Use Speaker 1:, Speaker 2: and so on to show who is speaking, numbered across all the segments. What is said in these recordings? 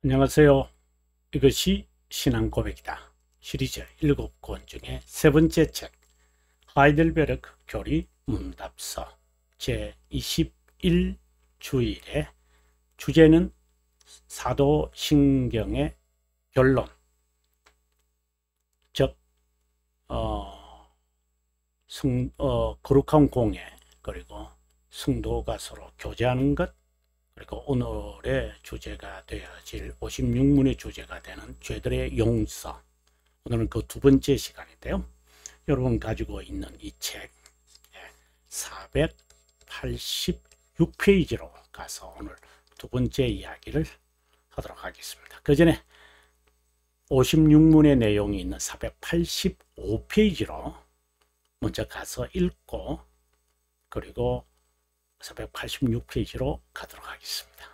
Speaker 1: 안녕하세요. 이것이 신앙 고백이다. 시리즈 7권 중에 세 번째 책 하이델베르크 교리 문답서 제21주일의 주제는 사도신경의 결론, 즉 거룩한 공예, 그리고 성도가 서로 교제하는 것, 그리고 오늘의 주제가 되어질 56문의 주제가 되는 죄들의 용서. 오늘은 그 두 번째 시간인데요. 여러분 가지고 있는 이 책 486페이지로 가서 오늘 두 번째 이야기를 하도록 하겠습니다. 그 전에 56문의 내용이 있는 485페이지로 먼저 가서 읽고, 그리고 486페이지로 가도록 하겠습니다.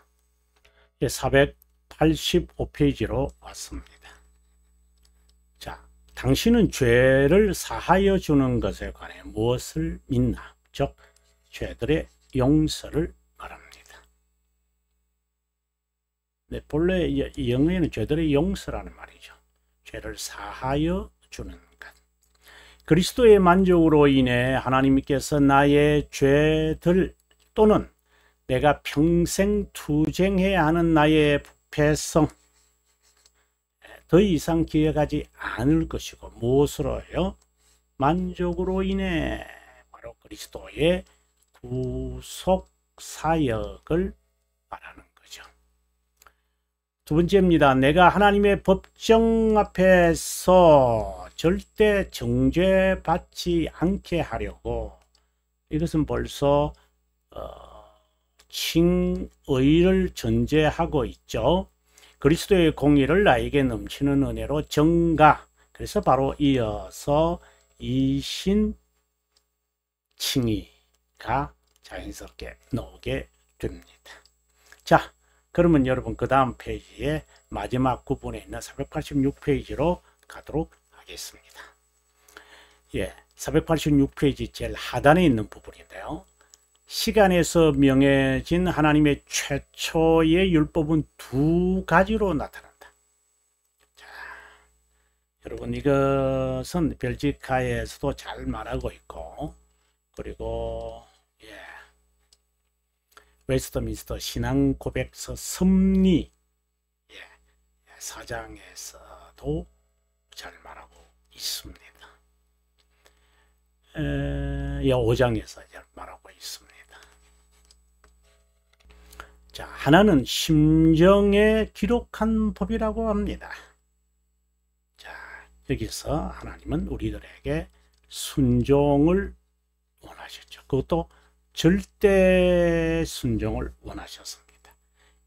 Speaker 1: 485페이지로 왔습니다. 자, 당신은 죄를 사하여 주는 것에 관해 무엇을 믿나? 즉, 죄들의 용서를 말합니다. 네, 본래 영어에는 죄들의 용서라는 말이죠. 죄를 사하여 주는 것. 그리스도의 만족으로 인해 하나님께서 나의 죄들 또는 내가 평생 투쟁해야 하는 나의 부패성 더 이상 기억하지 않을 것이고, 무엇으로요? 만족으로 인해 바로 그리스도의 구속 사역을 말하는 거죠. 두 번째입니다. 내가 하나님의 법정 앞에서 절대 정죄받지 않게 하려고, 이것은 벌써 칭의를 전제하고 있죠. 그리스도의 공의를 나에게 넘치는 은혜로 전가, 그래서 바로 이어서 이신 칭의가 자연스럽게 나오게 됩니다. 자, 그러면 여러분 그 다음 페이지에 마지막 구분에 있는 486페이지로 가도록 하겠습니다. 486페이지 제일 하단에 있는 부분인데요. 시간에서 명해진 하나님의 최초의 율법은 두 가지로 나타난다. 자, 여러분 이것은 벨지카에서도 잘 말하고 있고, 그리고 웨스트민스터 신앙 고백서 섭리 4장에서도 잘 말하고 있습니다. 5장에서 잘 말하고 있습니다. 자, 하나는 심정에 기록한 법이라고 합니다. 자, 여기서 하나님은 우리들에게 순종을 원하셨죠. 그것도 절대 순종을 원하셨습니다.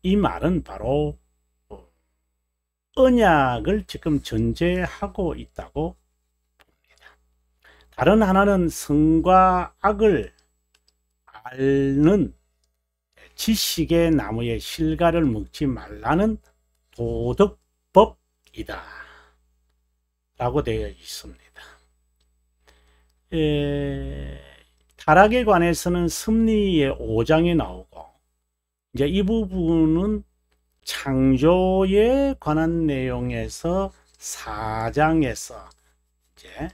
Speaker 1: 이 말은 바로 언약을 지금 전제하고 있다고 봅니다. 다른 하나는 선과 악을 앓는 지식의 나무의 실과를 먹지 말라는 도덕법이다 라고 되어 있습니다. 타락에 관해서는 섭리의 5장에 나오고, 이제 이 부분은 창조에 관한 내용에서 4장에서 이제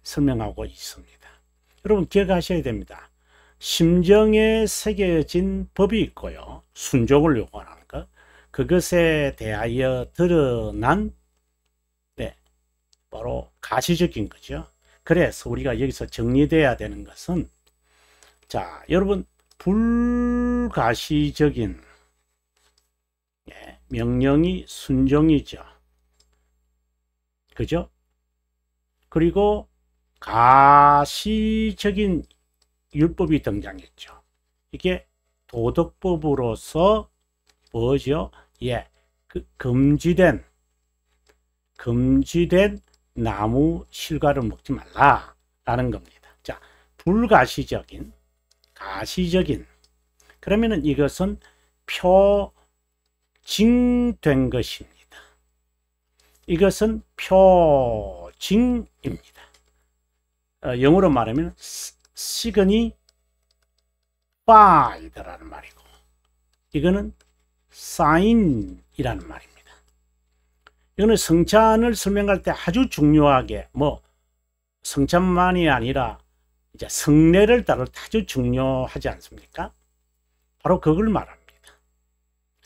Speaker 1: 설명하고 있습니다. 여러분 기억하셔야 됩니다. 심정에 새겨진 법이 있고요. 순종을 요구하는 것. 그것에 대하여 드러난 바로 가시적인 거죠. 그래서 우리가 여기서 정리돼야 되는 것은, 자, 여러분 불가시적인 명령이 순종이죠. 그죠? 그리고 가시적인 율법이 등장했죠. 이게 도덕법으로서 뭐죠? 금지된 나무 실과를 먹지 말라라는 겁니다. 자, 불가시적인, 가시적인. 그러면은 이것은 표징된 것입니다. 이것은 표징입니다. 영어로 말하면 signified라는 말이고, 이거는 sign입니다. 이라는 말입니다. 이거는 성찬을 설명할 때 아주 중요하게, 뭐 성찬만이 아니라 이제 성례를 다룰 때 아주 중요하지 않습니까? 바로 그걸 말합니다.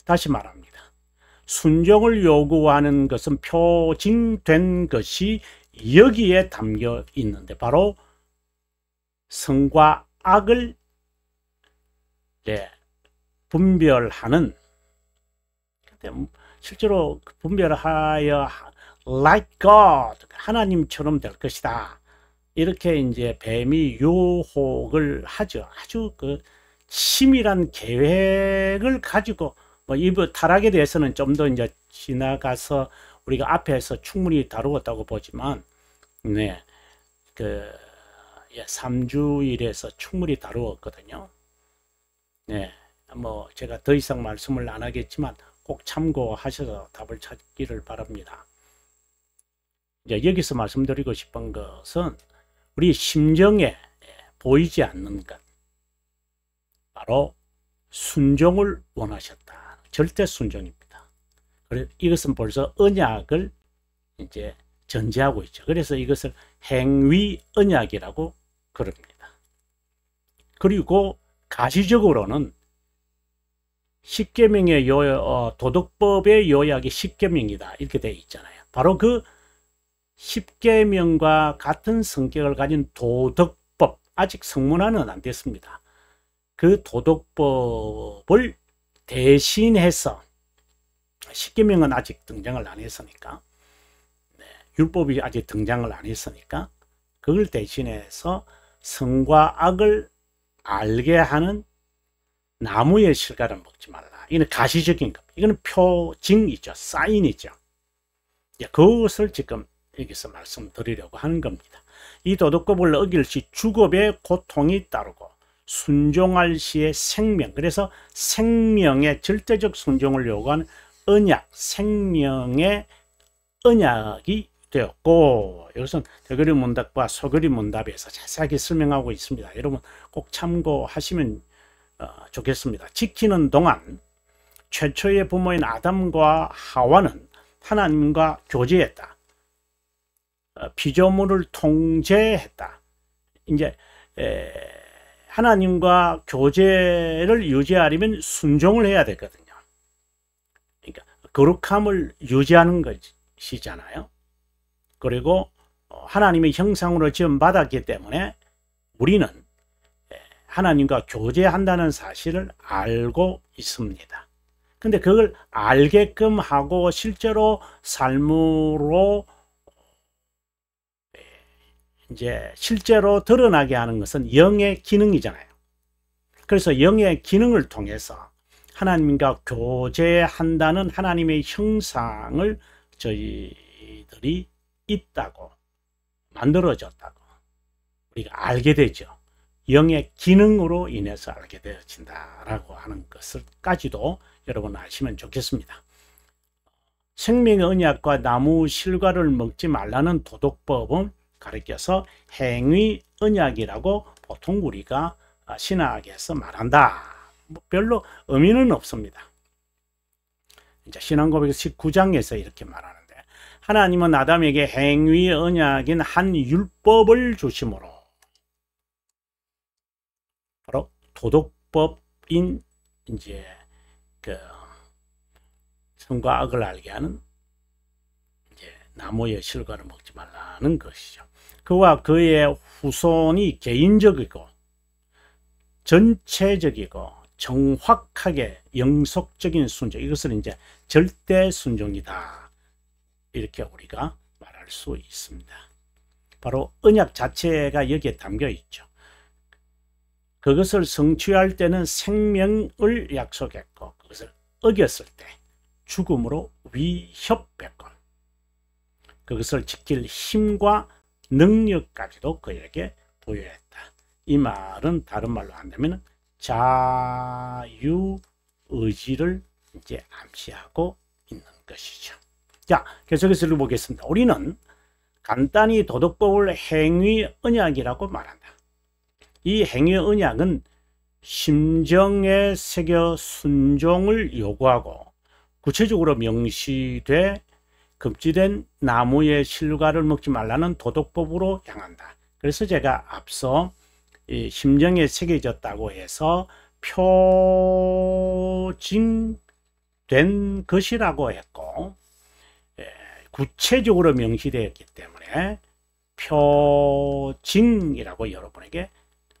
Speaker 1: 다시 말합니다. 순종을 요구하는 것은 표징된 것이 여기에 담겨 있는데, 바로 선과 악을 분별하는, 실제로 분별하여 like God, 하나님처럼 될 것이다, 이렇게 이제 뱀이 유혹을 하죠. 아주 그 치밀한 계획을 가지고, 뭐 이 타락에 대해서는 좀 더 이제 지나가서 우리가 앞에서 충분히 다루었다고 보지만, 네, 그 3주일에서 충분히 다루었거든요. 네, 뭐 제가 더 이상 말씀을 안 하겠지만 꼭 참고하셔서 답을 찾기를 바랍니다. 이제 여기서 말씀드리고 싶은 것은 우리 심정에 보이지 않는 것, 바로 순종을 원하셨다. 절대 순종입니다. 그래서 이것은 벌써 언약을 이제 전제하고 있죠. 그래서 이것을 행위 언약이라고 그럽니다. 그리고 가시적으로는 십계명의 도덕법의 요약이 십계명이다, 이렇게 되어 있잖아요. 바로 그 십계명과 같은 성격을 가진 도덕법, 아직 성문화는 안 됐습니다. 그 도덕법을 대신해서, 십계명은 아직 등장을 안 했으니까, 네, 율법이 아직 등장을 안 했으니까 그걸 대신해서 선과 악을 알게 하는 나무의 실과를 먹지 말라. 이건 가시적인 겁니다. 이거는 표징이죠. 사인이죠. 그것을 지금 여기서 말씀드리려고 하는 겁니다. 이 도덕법을 어길 시 주급의 고통이 따르고 순종할 시의 생명, 그래서 생명의 절대적 순종을 요구하는 언약, 생명의 언약이 되었고, 이것은 대거리 문답과 소거리 문답에서 자세하게 설명하고 있습니다. 여러분 꼭 참고하시면 좋겠습니다. 지키는 동안 최초의 부모인 아담과 하와는 하나님과 교제했다. 피조물을 통제했다. 이제 하나님과 교제를 유지하려면 순종을 해야 되거든요. 그러니까 거룩함을 유지하는 것이잖아요. 그리고 하나님의 형상으로 지음받았기 때문에 우리는 하나님과 교제한다는 사실을 알고 있습니다. 근데 그걸 알게끔 하고 실제로 삶으로 이제 실제로 드러나게 하는 것은 영의 기능이잖아요. 그래서 영의 기능을 통해서 하나님과 교제한다는 하나님의 형상을 저희들이 있다고, 만들어졌다고 우리가 알게 되죠. 영의 기능으로 인해서 알게 되어진다라고 하는 것을까지도 여러분 아시면 좋겠습니다. 생명의 언약과 나무 실과를 먹지 말라는 도덕법은 가르쳐서 행위 언약이라고 보통 우리가 신학에서 말한다. 뭐 별로 의미는 없습니다. 이제 신앙고백 19장에서 이렇게 말하는데, 하나님은 아담에게 행위 언약인 한 율법을 주심으로, 바로 도덕법인 이제 그 선과 악을 알게 하는 이제 나무의 실과를 먹지 말라는 것이죠. 그와 그의 후손이 개인적이고 전체적이고 정확하게 영속적인 순종, 이것을 이제 절대 순종이다, 이렇게 우리가 말할 수 있습니다. 바로 언약 자체가 여기에 담겨 있죠. 그것을 성취할 때는 생명을 약속했고, 그것을 어겼을 때 죽음으로 위협했고, 그것을 지킬 힘과 능력까지도 그에게 부여했다. 이 말은 다른 말로 한다면 자유의지를 이제 암시하고 있는 것이죠. 자, 계속해서 읽어보겠습니다. 우리는 간단히 도덕법을 행위 언약이라고 말한다. 이 행위 언약은 심정에 새겨 순종을 요구하고 구체적으로 명시돼 금지된 나무의 실과를 먹지 말라는 도덕법으로 향한다. 그래서 제가 앞서 심정에 새겨졌다고 해서 표징된 것이라고 했고, 구체적으로 명시되었기 때문에 표징이라고 여러분에게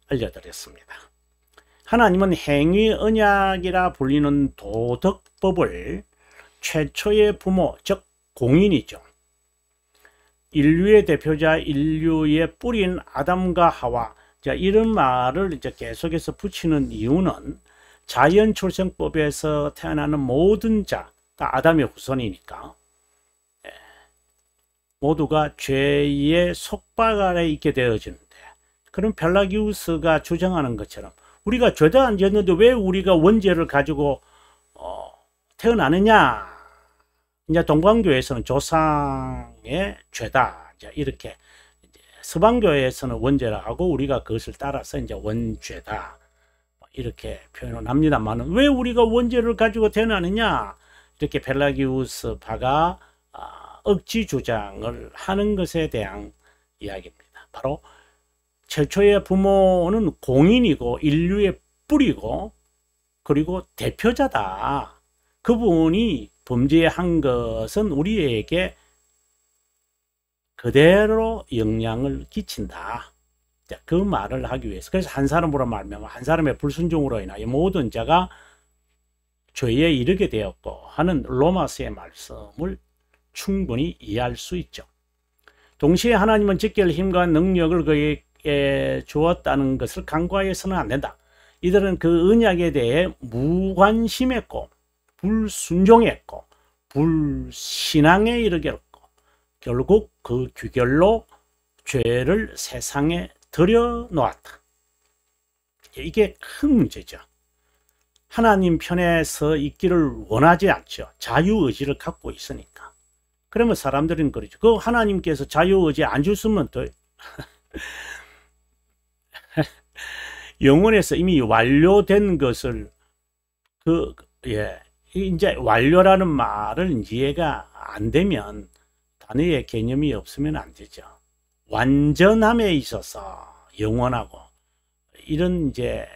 Speaker 1: 알려드렸습니다. 하나님은 행위 언약이라 불리는 도덕법을 최초의 부모, 즉 공인이죠. 인류의 대표자, 인류의 뿌린 아담과 하와, 자, 이런 말을 이제 계속해서 붙이는 이유는 자연 출생법에서 태어나는 모든 자, 다 아담의 후손이니까 모두가 죄의 속박 아래 있게 되어지는데, 그럼 펠라기우스가 주장하는 것처럼 우리가 죄도 안 지었는데 왜 우리가 원죄를 가지고 태어나느냐? 이제 동방교회에서는 조상의 죄다, 이제 이렇게, 서방교회에서는 원죄라 하고 우리가 그것을 따라서 이제 원죄다 이렇게 표현을 합니다만, 왜 우리가 원죄를 가지고 태어나느냐? 이렇게 펠라기우스 파가 억지 주장을 하는 것에 대한 이야기입니다. 바로 최초의 부모는 공인이고 인류의 뿌리고 그리고 대표자다. 그분이 범죄한 것은 우리에게 그대로 영향을 끼친다. 그 말을 하기 위해서, 그래서 한 사람으로 말하면 한 사람의 불순종으로 인하여 모든 자가 죄에 이르게 되었고 하는 로마서의 말씀을 충분히 이해할 수 있죠. 동시에 하나님은 직결 힘과 능력을 그에게 주었다는 것을 간과해서는 안 된다. 이들은 그 언약에 대해 무관심했고 불순종했고 불신앙에 이르겠고 결국 그 규결로 죄를 세상에 들여놓았다. 이게 큰 문제죠. 하나님 편에 서 있기를 원하지 않죠. 자유의지를 갖고 있으니까. 그러면 사람들은 그러죠. 그 하나님께서 자유의지 안 줬으면 더 영혼에서 이미 완료된 것을 이제 완료라는 말을 이해가 안 되면 단어의 개념이 없으면 안 되죠. 완전함에 있어서 영원하고 이런 이제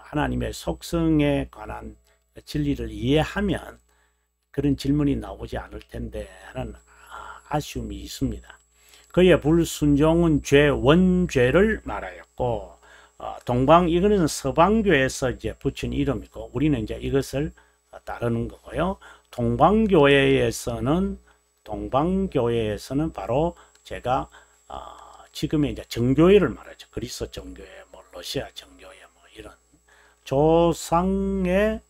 Speaker 1: 하나님의 속성에 관한 진리를 이해하면 그런 질문이 나오지 않을 텐데 하는 아쉬움이 있습니다. 그의 불순종은 죄, 원죄를 말하였고, 이거는 서방교에서 이제 붙인 이름이고, 우리는 이제 이것을 따르는 거고요. 동방교회에서는 바로 제가 지금의 이제 정교회를 말하죠. 그리스 정교회, 뭐 러시아 정교회, 뭐 이런 조상의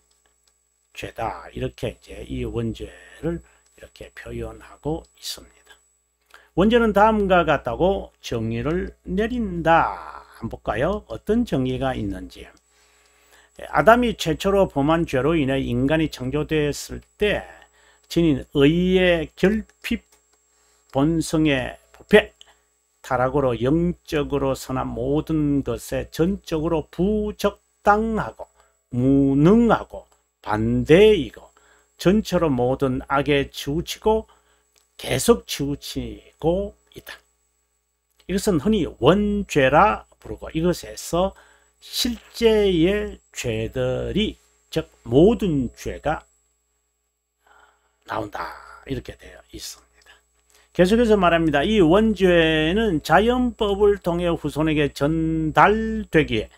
Speaker 1: 죄다, 이렇게 이제 이 원죄를 이렇게 표현하고 있습니다. 원죄는 다음과 같다고 정의를 내린다. 한번 볼까요? 어떤 정의가 있는지. 아담이 최초로 범한 죄로 인해 인간이 창조되었을 때 지닌 의의 결핍, 본성의 부패, 타락으로 영적으로 선한 모든 것에 전적으로 부적당하고 무능하고 반대이고 전체로 모든 악에 치우치고 계속 치우치고 있다. 이것은 흔히 원죄라 부르고, 이것에서 실제의 죄들이, 즉 모든 죄가 나온다, 이렇게 되어 있습니다. 계속해서 말합니다. 이 원죄는 자연법을 통해 후손에게 전달되기에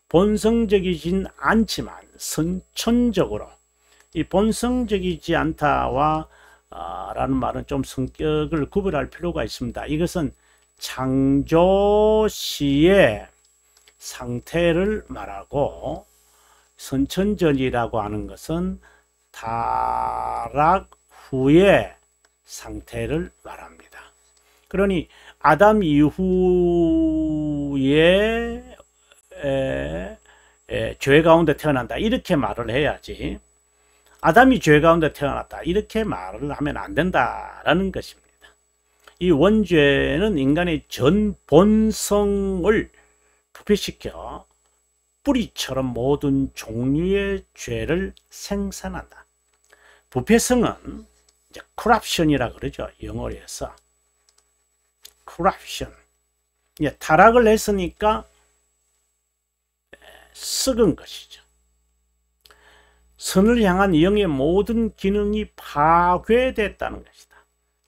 Speaker 1: 본성적이진 않지만 선천적으로, 이 본성적이지 않다와 라는 말은 좀 성격을 구별할 필요가 있습니다. 이것은 창조 시의 상태를 말하고, 선천적이라고 하는 것은 타락 후의 상태를 말합니다. 그러니 아담 이후에 죄 가운데 태어난다, 이렇게 말을 해야지, 아담이 죄 가운데 태어났다, 이렇게 말을 하면 안 된다라는 것입니다. 이 원죄는 인간의 전 본성을 부패시켜 뿌리처럼 모든 종류의 죄를 생산한다. 부패성은 이제 corruption이라 그러죠. 영어로 해서 corruption. 예, 타락을 했으니까 썩은 것이죠. 선을 향한 영의 모든 기능이 파괴됐다는 것이다.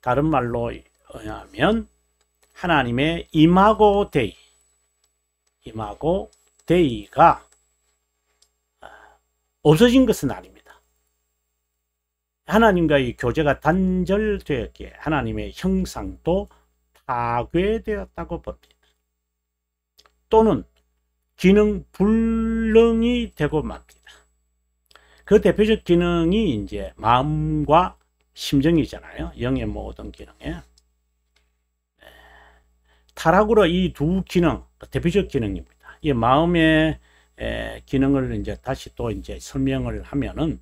Speaker 1: 다른 말로 하면 하나님의 이마고 데이가 없어진 것은 아닙니다. 하나님과의 교제가 단절되었기에 하나님의 형상도 파괴되었다고 봅니다. 또는 기능 불능이 되고 맙니다. 그 대표적 기능이 이제 마음과 심정이잖아요. 영의 모든 기능에. 타락으로 이 두 기능, 대표적 기능입니다. 이 마음의 기능을 이제 다시 또 이제 설명을 하면은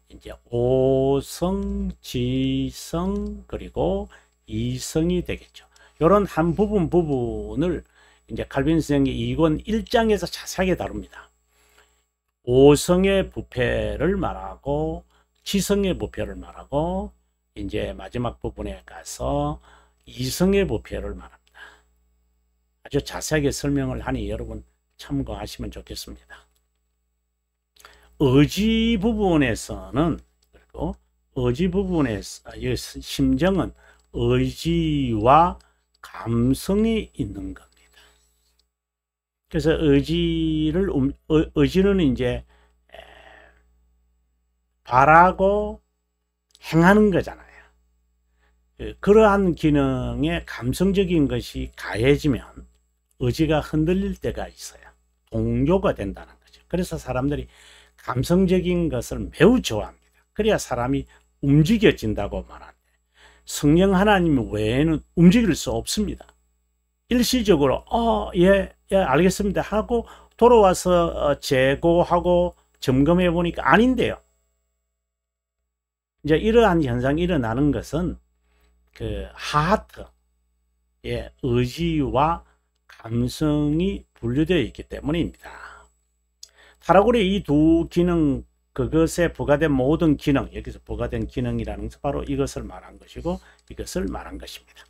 Speaker 1: 이제 오성, 지성, 그리고 이성이 되겠죠. 이런 한 부분을 이제 칼빈 선생이 2권 1장에서 자세하게 다룹니다. 오성의 부패를 말하고 지성의 부패를 말하고 이제 마지막 부분에 가서 이성의 부패를 말합니다. 아주 자세하게 설명을 하니 여러분 참고하시면 좋겠습니다. 의지 부분에서는 그리고 의지 부분에서 심정은 의지와 감성이 있는 겁니다. 그래서 의지는 이제 바라고 행하는 거잖아요. 그러한 기능에 감성적인 것이 가해지면 의지가 흔들릴 때가 있어요. 동요가 된다는 거죠. 그래서 사람들이 감성적인 것을 매우 좋아합니다. 그래야 사람이 움직여진다고 말하는데 성령 하나님 외에는 움직일 수 없습니다. 일시적으로 예 알겠습니다 하고 돌아와서 재고하고 점검해 보니까 아닌데요. 이제 이러한 현상이 일어나는 것은 그 하트의 의지와 감성이 분류되어 있기 때문입니다. 타락으로 이 두 기능, 그것에 부과된 모든 기능, 여기서 부과된 기능이라는 것은 바로 이것을 말한 것이고 이것을 말한 것입니다.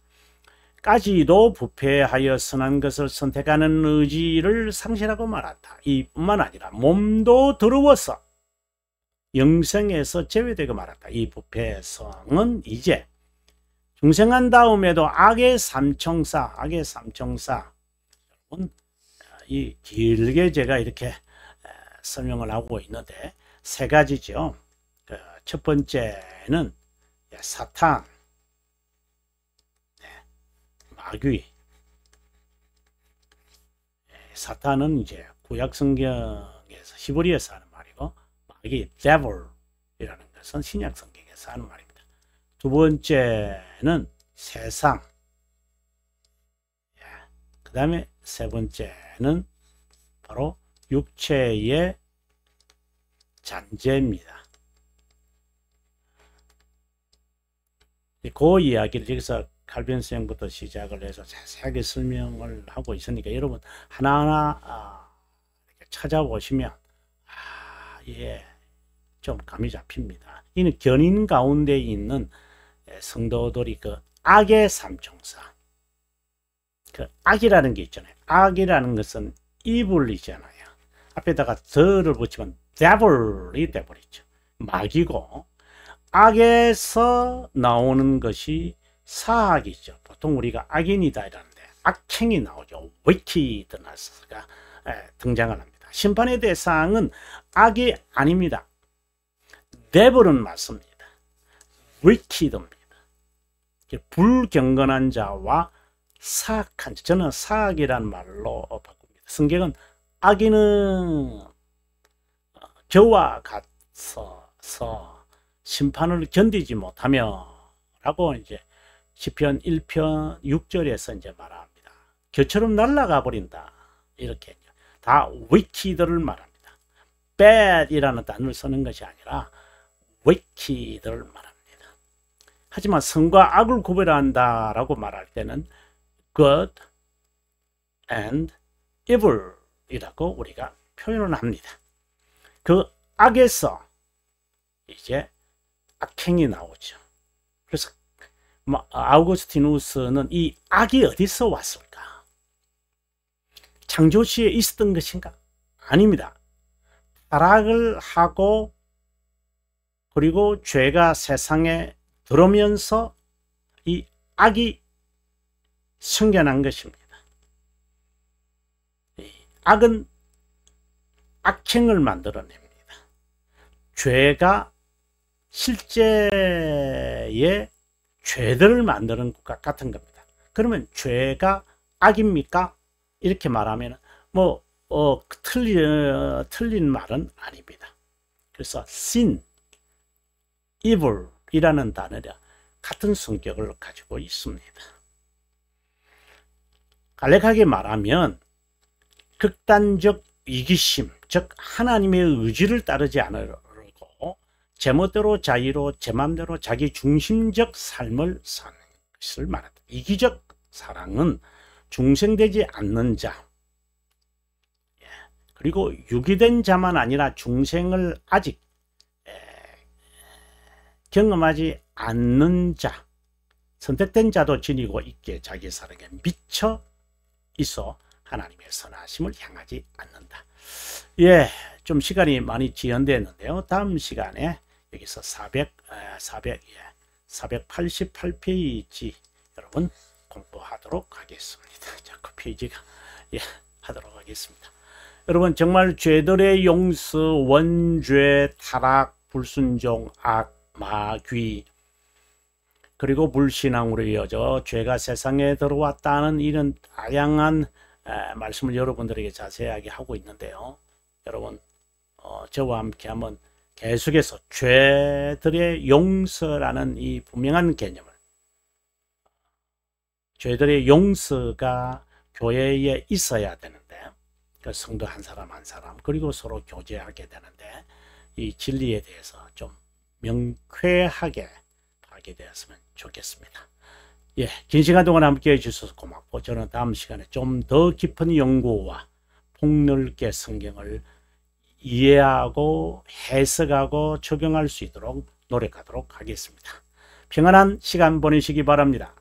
Speaker 1: 까지도 부패하여 선한 것을 선택하는 의지를 상실하고 말았다. 이뿐만 아니라 몸도 더러워서 영생에서 제외되고 말았다. 이 부패성은 이제 중생한 다음에도 악의 삼총사, 여러분 이 길게 제가 이렇게 설명을 하고 있는데 세 가지죠. 첫 번째는 사탄, 마귀. 사탄은 이제 구약 성경에서 히브리어에서 하는 말이고 마귀, devil이라는 것은 신약 성경에서 하는 말입니다. 두 번째는 세상. 그 다음에 세 번째는 바로 육체의 잔재입니다. 그 이야기를 여기서 칼빈 선생부터 시작을 해서 자세하게 설명을 하고 있으니까 여러분 하나하나 찾아보시면 예, 좀 감이 잡힙니다. 이는 견인 가운데 있는 성도들이 그 악의 삼총사, 그 악이라는 게 있잖아요. 악이라는 것은 evil이잖아요. 앞에다가 the를 붙이면 devil이 돼버리죠. 마귀고 악에서 나오는 것이 사악이죠. 보통 우리가 악인이다 이러는데 악행이 나오죠. wickedness가 등장을 합니다. 심판의 대상은 악이 아닙니다. devil은 맞습니다. wicked입니다. 불경건한 자와 사악한 자. 저는 사악이란 말로 바꿉니다. 성경은 악인은 저와 같아서 심판을 견디지 못하며 라고 이제 시편 1편 6절에서 이제 말합니다. 겨처럼 날아가 버린다. 이렇게 다 wicked를 말합니다. bad이라는 단어를 쓰는 것이 아니라 wicked를 말합니다. 하지만 선과 악을 구별한다라고 말할 때는 good and evil이라고 우리가 표현을 합니다. 그 악에서 이제 악행이 나오죠. 그래서 아우구스티누스는 이 악이 어디서 왔을까? 창조시에 있었던 것인가? 아닙니다. 타락을 하고 그리고 죄가 세상에 들어오면서 이 악이 생겨난 것입니다. 이 악은 악행을 만들어냅니다. 죄가 실제의 죄들을 만드는 것과 같은 겁니다. 그러면 죄가 악입니까? 이렇게 말하면 틀린 말은 아닙니다. 그래서 sin, evil 이라는 단어가 같은 성격을 가지고 있습니다. 간략하게 말하면 극단적 이기심, 즉 하나님의 의지를 따르지 않으려고 제멋대로 자유로 제 맘대로 자기 중심적 삶을 사는 것을 말한다. 이기적 사랑은 중생되지 않는 자, 그리고 유기된 자만 아니라 중생을 아직 경험하지 않는 자, 선택된 자도 지니고 있기에 자기 사랑에 미쳐 있어 하나님의 선하심을 향하지 않는다. 좀 시간이 많이 지연됐는데요. 다음 시간에 여기서 488페이지 여러분 공부하도록 하겠습니다. 자, 그 페이지가 하도록 하겠습니다. 여러분 정말 죄들의 용서, 원죄, 타락, 불순종, 악, 마귀 그리고 불신앙으로 이어져 죄가 세상에 들어왔다는 이런 다양한 말씀을 여러분들에게 자세하게 하고 있는데요. 여러분 저와 함께 한번 계속해서 죄들의 용서라는 이 분명한 개념을, 죄들의 용서가 교회에 있어야 되는데 그 성도 한 사람 한 사람 그리고 서로 교제하게 되는데 이 진리에 대해서 좀 명쾌하게 하게 되었으면 좋겠습니다. 긴 시간 동안 함께 해주셔서 고맙고 저는 다음 시간에 좀 더 깊은 연구와 폭넓게 성경을 이해하고 해석하고 적용할 수 있도록 노력하도록 하겠습니다. 평안한 시간 보내시기 바랍니다.